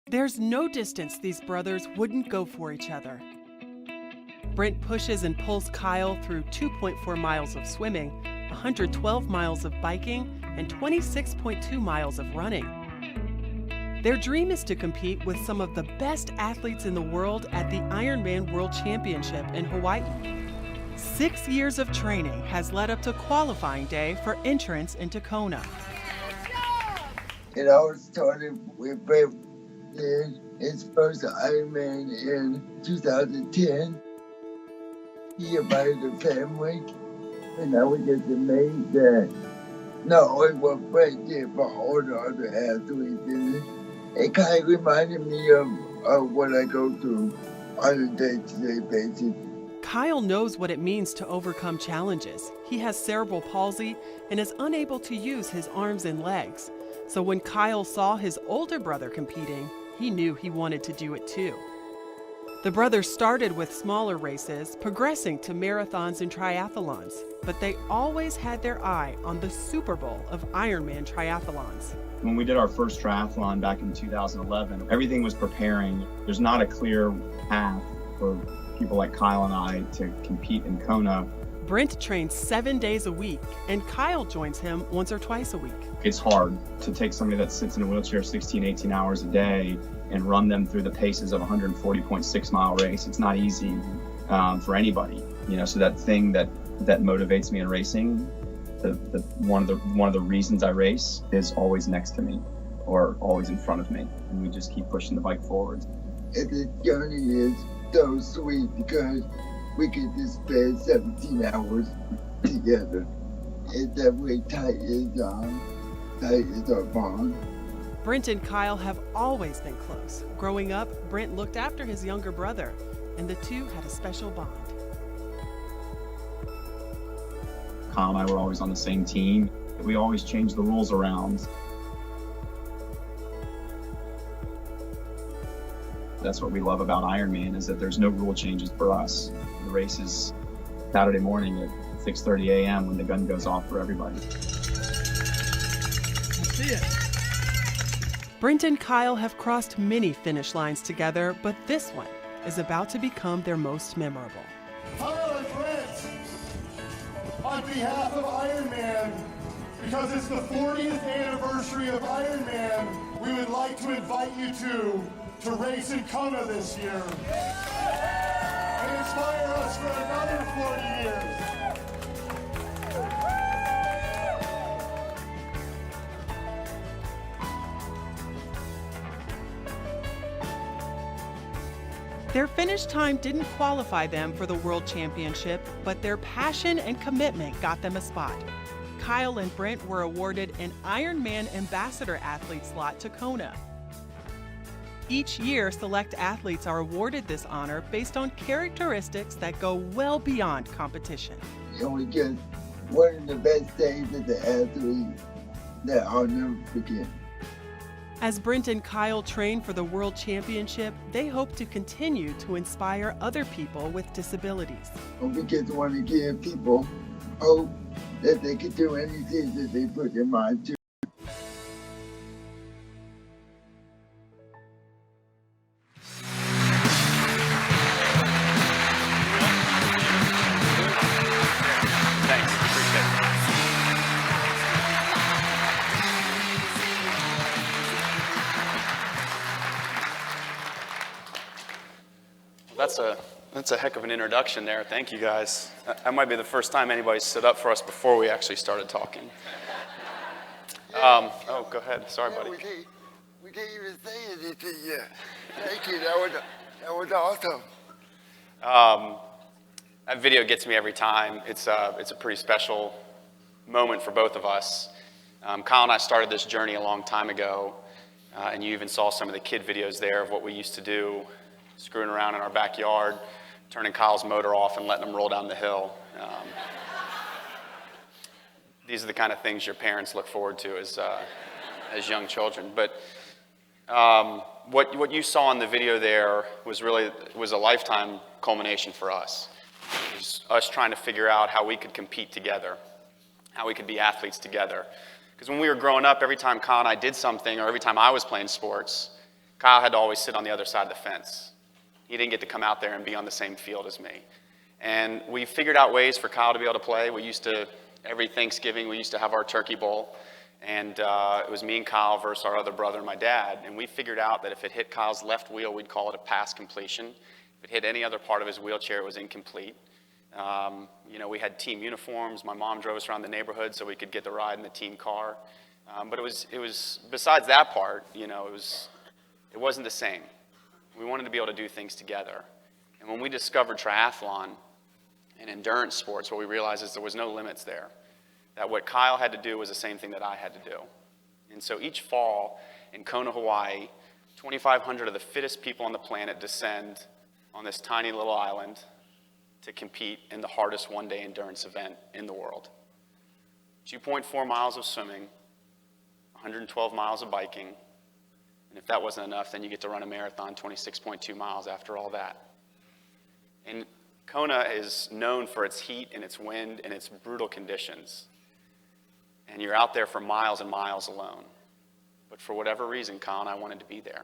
There's no distance these brothers wouldn't go for each other. Brent pushes and pulls Kyle through 2.4 miles of swimming, 112 miles of biking, and 26.2 miles of running. Their dream is to compete with some of the best athletes in the world at the Ironman World Championship in Hawaii. 6 years of training has led up to qualifying day for entrance into Kona. It all started with Brent did his first Ironman in 2010. He invited the family, and I was just amazed that not only what Brent did, but all the other athletes did it. It kind of reminded me of what I go through on a day-to-day basis. Kyle knows what it means to overcome challenges. He has cerebral palsy and is unable to use his arms and legs. So when Kyle saw his older brother competing, he knew he wanted to do it too. The brothers started with smaller races, progressing to marathons and triathlons, but they always had their eye on the Super Bowl of Ironman triathlons. When we did our first triathlon back in 2011, everything was preparing. There's not a clear path for people like Kyle and I to compete in Kona. Brent trains 7 days a week, and Kyle joins him once or twice a week. It's hard to take somebody that sits in a wheelchair 16, 18 hours a day and run them through the paces of a 140.6 mile race. It's not easy for anybody, so that thing that motivates me in racing, one of the reasons I race is always next to me or always in front of me. And we just keep pushing the bike forward. And the journey is so sweet because we could just spend 17 hours together. It definitely tightens our bond. Brent and Kyle have always been close. Growing up, Brent looked after his younger brother, and the two had a special bond. Kyle and I were always on the same team. We always changed the rules around. That's what we love about Ironman, is that there's no rule changes for us. The race is Saturday morning at 6:30 a.m. when the gun goes off for everybody. Let's see it. Brent and Kyle have crossed many finish lines together, but this one is about to become their most memorable. Kyle and Brent, on behalf of Ironman, because it's the 40th anniversary of Ironman, we would like to invite you to race in Kona this year and inspire us for another 40 years. Their finish time didn't qualify them for the World Championship, but their passion and commitment got them a spot. Kyle and Brent were awarded an Ironman Ambassador Athlete slot to Kona. Each year, select athletes are awarded this honor based on characteristics that go well beyond competition. And we get one of the best days of the athlete that I'll never forget. As Brent and Kyle train for the World Championship, they hope to continue to inspire other people with disabilities. And we just want to give people hope that they can do anything that they put their mind to. That's a heck of an introduction there. Thank you, guys. That might be the first time anybody stood up for us before we actually started talking. Oh, go ahead. Sorry, buddy. We didn't even say anything yet. Thank you. That was awesome. That video gets me every time. It's a pretty special moment for both of us. Kyle and I started this journey a long time ago, and you even saw some of the kid videos there of what we used to do, screwing around in our backyard, turning Kyle's motor off and letting him roll down the hill. These are the kind of things your parents look forward to as young children. But what you saw in the video there was a lifetime culmination for us. It was us trying to figure out how we could compete together, how we could be athletes together. Because when we were growing up, every time Kyle and I did something, or every time I was playing sports, Kyle had to always sit on the other side of the fence. He didn't get to come out there and be on the same field as me. And we figured out ways for Kyle to be able to play. Every Thanksgiving, we used to have our turkey bowl. And it was me and Kyle versus our other brother and my dad. And we figured out that if it hit Kyle's left wheel, we'd call it a pass completion. If it hit any other part of his wheelchair, it was incomplete. We had team uniforms. My mom drove us around the neighborhood so we could get the ride in the team car. But it was besides that part, it wasn't the same. We wanted to be able to do things together. And when we discovered triathlon and endurance sports, what we realized is there was no limits there. That what Kyle had to do was the same thing that I had to do. And so each fall in Kona, Hawaii, 2,500 of the fittest people on the planet descend on this tiny little island to compete in the hardest one-day endurance event in the world. 2.4 miles of swimming, 112 miles of biking, and if that wasn't enough, then you get to run a marathon, 26.2 miles after all that. And Kona is known for its heat and its wind and its brutal conditions. And you're out there for miles and miles alone. But for whatever reason, Kyle and I wanted to be there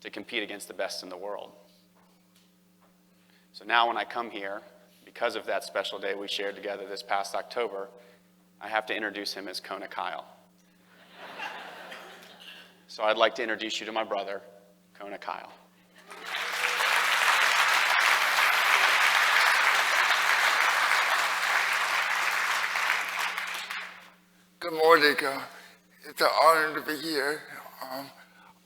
to compete against the best in the world. So now when I come here, because of that special day we shared together this past October, I have to introduce him as Kona Kyle. So I'd like to introduce you to my brother, Kona Kyle. Good morning. It's an honor to be here.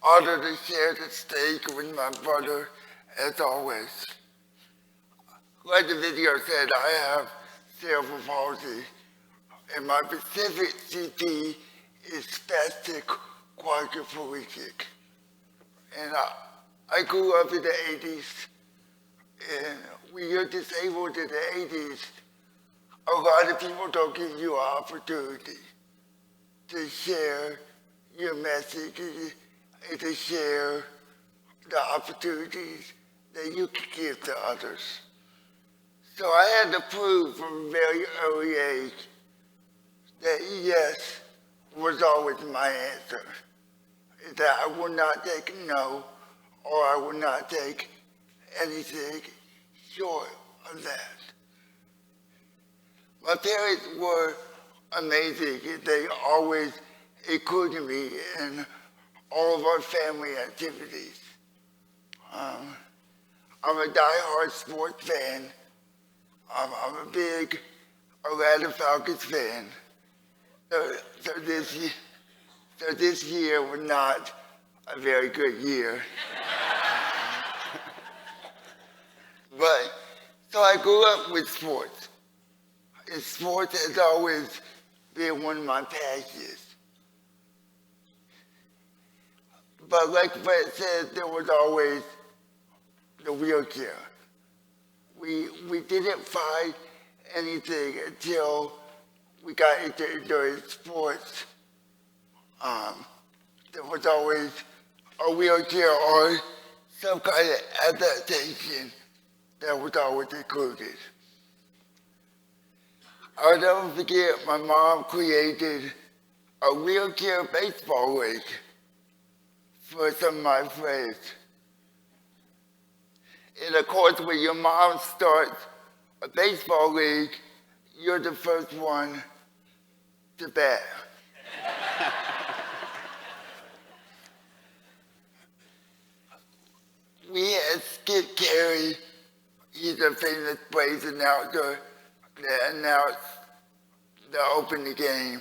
Honored to share the stage with my brother, as always. Like the video said, I have cerebral palsy, and my specific CP is spastic quadriplegic. And I grew up in the 80s, and when you're disabled in the 80s, a lot of people don't give you an opportunity to share your message and to share the opportunities that you can give to others. So I had to prove from a very early age that yes was always my answer, that I would not take no, or I would not take anything short of that. My parents were amazing. They always included me in all of our family activities. I'm a diehard sports fan. I'm a big Atlanta Falcons fan. So this year was not a very good year. But, so I grew up with sports. And sports has always been one of my passions. But like Brent said, there was always the wheelchair. We didn't find anything until we got into endurance sports. There was always a wheelchair or some kind of adaptation that was always included. I'll never forget, my mom created a wheelchair baseball league for some of my friends. And of course, when your mom starts a baseball league, you're the first one to bat. We had Skip Carey, he's a famous Braves announcer that announced the opening game.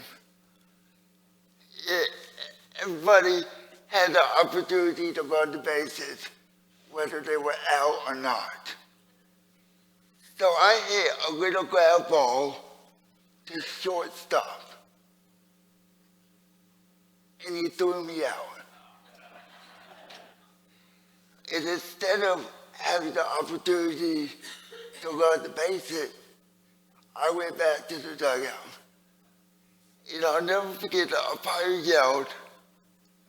Everybody had the opportunity to run the bases, whether they were out or not. So I hit a little ground ball to shortstop, and he threw me out. And instead of having the opportunity to run the bases, I went back to the dugout. And I'll never forget, the umpire yelled,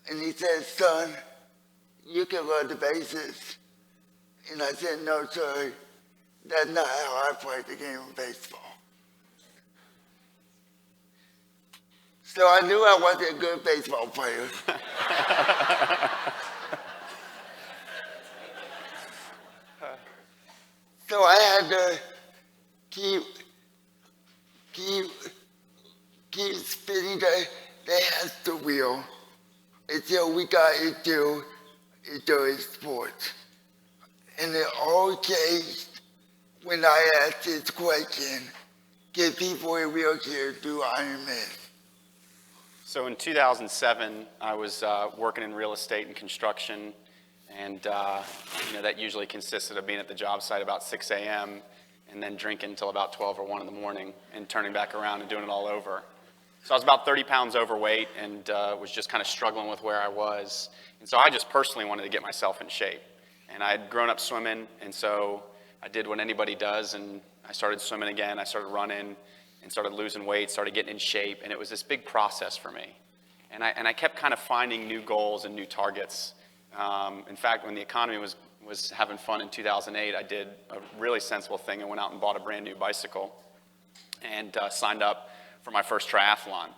and he said, "Son, you can run the bases." And I said, "No, sir, that's not how I play the game of baseball." So I knew I wasn't a good baseball player. So I had to keep spinning the hamster wheel until we got into sports. And it all changed when I asked this question, can people in wheelchairs do Ironman? So in 2007, I was working in real estate and construction, and that usually consisted of being at the job site about 6 a.m. and then drinking until about 12 or 1 in the morning and turning back around and doing it all over. So I was about 30 pounds overweight and was just kind of struggling with where I was. And so I just personally wanted to get myself in shape. And I had grown up swimming, and so I did what anybody does, and I started swimming again. I started running and started losing weight, started getting in shape, and it was this big process for me. And I kept kind of finding new goals and new targets. In fact, when the economy was having fun in 2008, I did a really sensible thing and went out and bought a brand new bicycle and signed up for my first triathlon.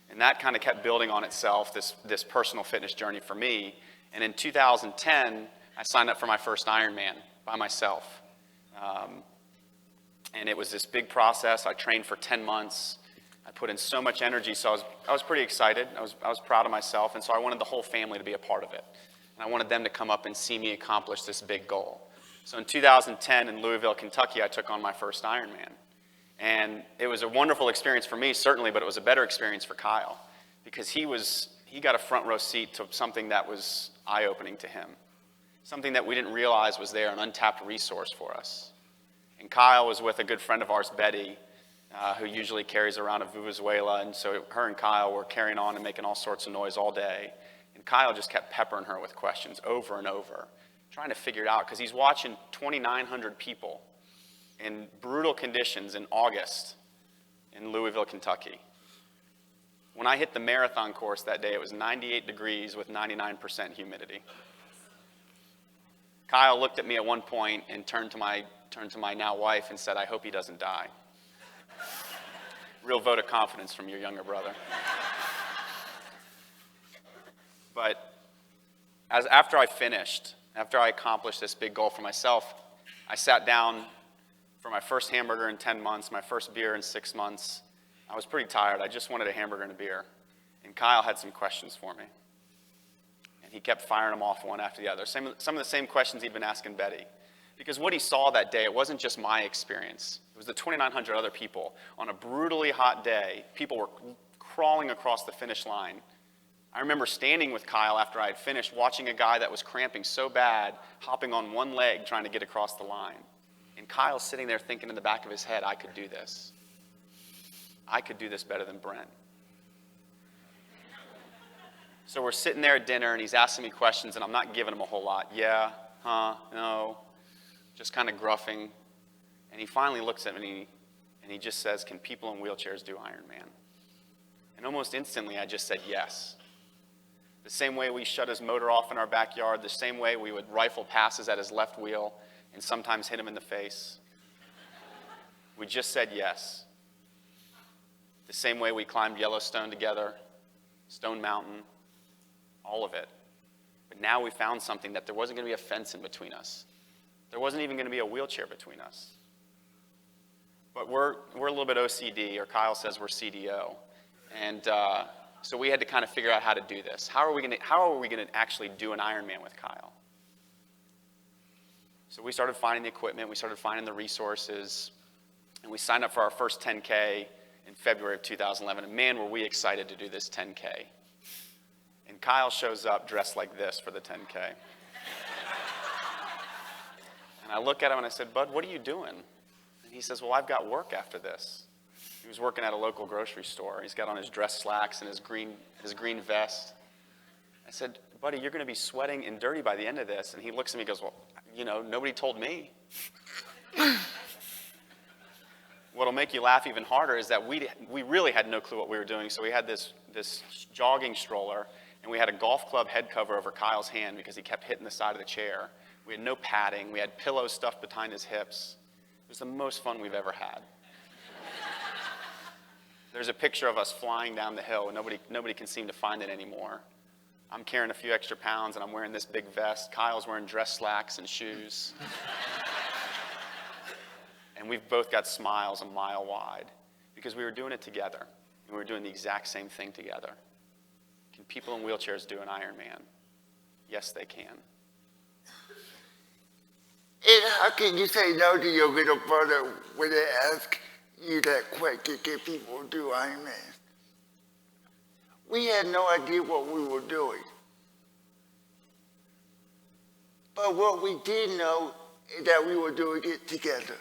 And that kind of kept building on itself, this personal fitness journey for me. And in 2010, I signed up for my first Ironman by myself. And it was this big process. I trained for 10 months. I put in so much energy, so I was pretty excited. I was proud of myself, and so I wanted the whole family to be a part of it. And I wanted them to come up and see me accomplish this big goal. So in 2010 in Louisville, Kentucky, I took on my first Ironman. And it was a wonderful experience for me, certainly, but it was a better experience for Kyle because he got a front row seat to something that was eye-opening to him, something that we didn't realize was there, an untapped resource for us. And Kyle was with a good friend of ours, Betty, who usually carries around a vuvuzela, and so her and Kyle were carrying on and making all sorts of noise all day. And Kyle just kept peppering her with questions over and over, trying to figure it out, because he's watching 2,900 people in brutal conditions in August in Louisville, Kentucky. When I hit the marathon course that day, it was 98 degrees with 99% humidity. Kyle looked at me at one point and turned to my now wife and said, "I hope he doesn't die." Real vote of confidence from your younger brother. But after I accomplished this big goal for myself, I sat down for my first hamburger in 10 months, my first beer in 6 months. I was pretty tired. I just wanted a hamburger and a beer. And Kyle had some questions for me. And he kept firing them off one after the other. Some of the same questions he'd been asking Betty. Because what he saw that day, it wasn't just my experience. It was the 2,900 other people. On a brutally hot day, people were crawling across the finish line. I remember standing with Kyle after I had finished, watching a guy that was cramping so bad, hopping on one leg trying to get across the line. And Kyle's sitting there thinking in the back of his head, I could do this. I could do this better than Brent. So we're sitting there at dinner, and he's asking me questions, and I'm not giving him a whole lot. Yeah, huh, no, just kind of gruffing. And he finally looks at me, and he just says, "Can people in wheelchairs do Ironman?" And almost instantly, I just said yes. The same way we shut his motor off in our backyard, the same way we would rifle passes at his left wheel and sometimes hit him in the face. We just said yes. The same way we climbed Yellowstone together, Stone Mountain, all of it. But now we found something that there wasn't going to be a fence in between us. There wasn't even going to be a wheelchair between us. But we're a little bit OCD, or Kyle says we're CDO. And so we had to kind of figure out how to do this. How are we going to actually do an Ironman with Kyle? So we started finding the equipment, we started finding the resources, and we signed up for our first 10K in February of 2011. And man, were we excited to do this 10K. And Kyle shows up dressed like this for the 10K. And I look at him and I said, "Bud, what are you doing?" And he says, "Well, I've got work after this." He was working at a local grocery store. He's got on his dress slacks and his green vest. I said, "Buddy, you're going to be sweating and dirty by the end of this." And he looks at me and goes, "Well, nobody told me." What'll make you laugh even harder is that we really had no clue what we were doing. So we had this jogging stroller, and we had a golf club head cover over Kyle's hand because he kept hitting the side of the chair. We had no padding. We had pillows stuffed behind his hips. It was the most fun we've ever had. There's a picture of us flying down the hill, and nobody can seem to find it anymore. I'm carrying a few extra pounds, and I'm wearing this big vest. Kyle's wearing dress slacks and shoes. And we've both got smiles a mile wide because we were doing it together. And we were doing the exact same thing together. Can people in wheelchairs do an Ironman? Yes, they can. And how can you say no to your little brother when they ask you that question, can people do Ironman? We had no idea what we were doing. But what we did know is that we were doing it together.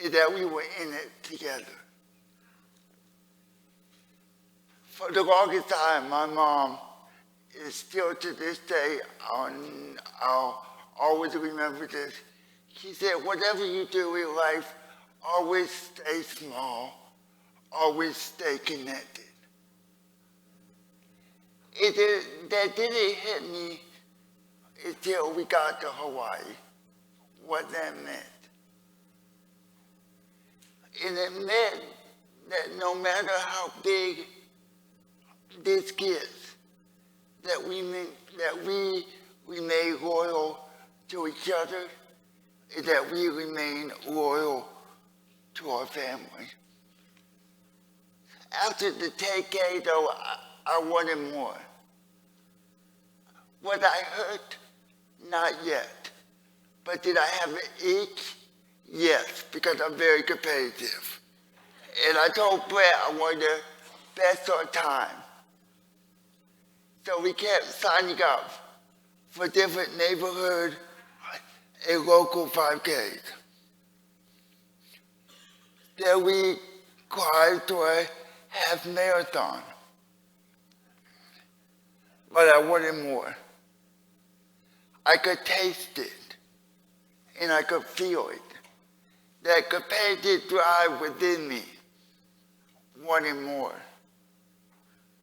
Is that we were in it together. For the longest time, my mom is still to this day, I'll always remember this. She said, whatever you do in life, always stay small, always stay connected. That didn't hit me until we got to Hawaii, what that meant. And it meant that no matter how big this gets, that we remain loyal to each other, and that we remain loyal to our family. After the 10K, though, I wanted more. Was I hurt? Not yet. But did I have an itch? Yes, because I'm very competitive. And I told Brent I wanted the best on time. So we kept signing up for different neighborhood and local 5Ks. Then we climbed to a half marathon. But I wanted more. I could taste it, and I could feel it. That competitive drive within me wanted more.